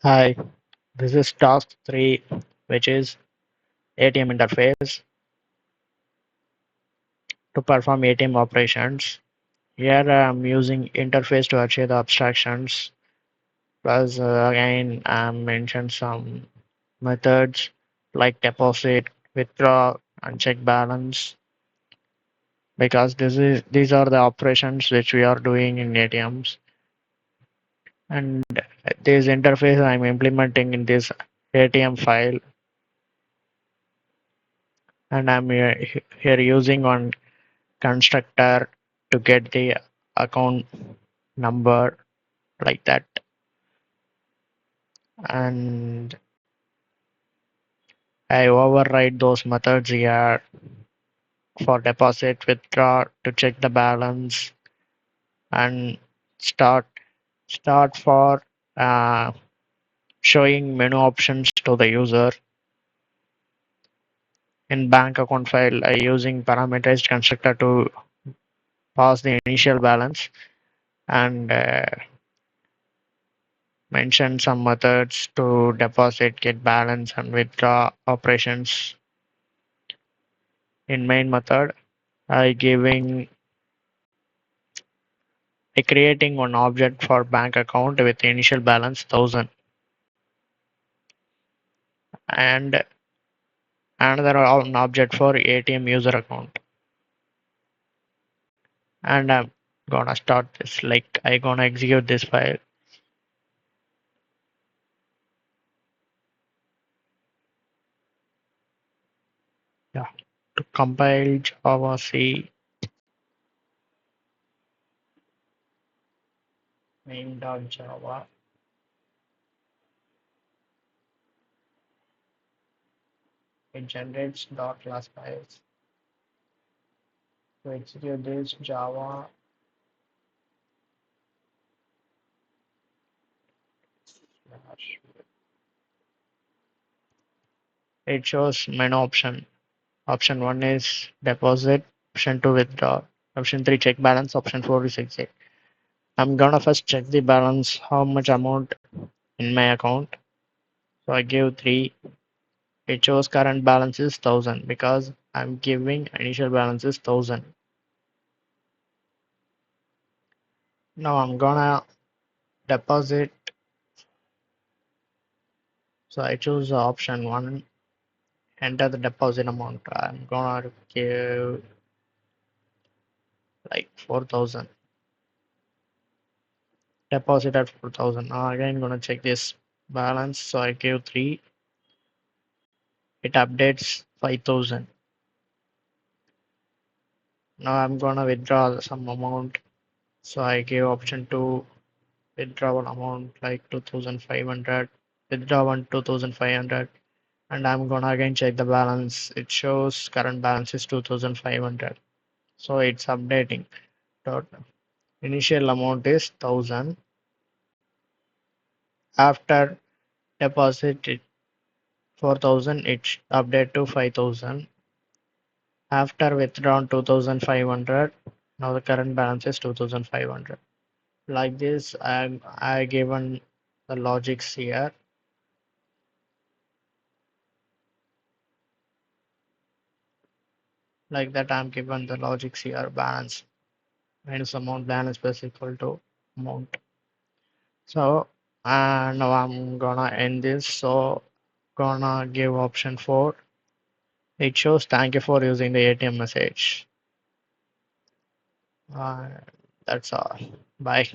Hi, this is Task-3, which is ATM interface to perform ATM operations. Here I'm using interface to achieve the abstractions. Plus, again, I mentioned some methods like deposit, withdraw, and check balance because these are the operations which we are doing in ATMs. And this interface I'm implementing in this ATM file, and I'm here using one constructor to get the account number like that, and I override those methods here for deposit, withdraw to check the balance, and start start for uh, showing menu options to the user. In bank account file I using parameterized constructor to pass the initial balance and mention some methods to deposit, get balance, and withdraw operations. In main method, I creating one object for bank account with initial balance 1000 and another an object for ATM user account. And I'm gonna start this like I gonna execute this file. Yeah, to compile Java C main.java. It generates .class files. To execute this Java slash it shows menu option. Option 1 is deposit, option 2 withdraw, option 3 check balance, option 4 is exit. I'm gonna first check the balance, how much amount in my account. So I give 3. It shows current balance is 1000 because I'm giving initial balance is 1000. Now I'm gonna deposit. So I choose option 1, enter the deposit amount. I'm gonna give like 4000. Deposit at 4000. Now again gonna check this balance. So I give 3. It updates 5000. Now I'm gonna withdraw some amount. So I give option 2, withdrawal amount like 2500. Withdraw one 2500. And I'm gonna again check the balance. It shows current balance is 2500. So it's updating. Total initial amount is 1000. After deposit it 4000, it update to 5000. After withdrawn 2500, now the current balance is 2500. Like this, I given the logics here. Like that, I'm given the logics here. Balance minus amount, balance plus equal to amount. So now I'm gonna end this. So gonna give option 4. It shows thank you for using the ATM message. Uh, that's all. Bye.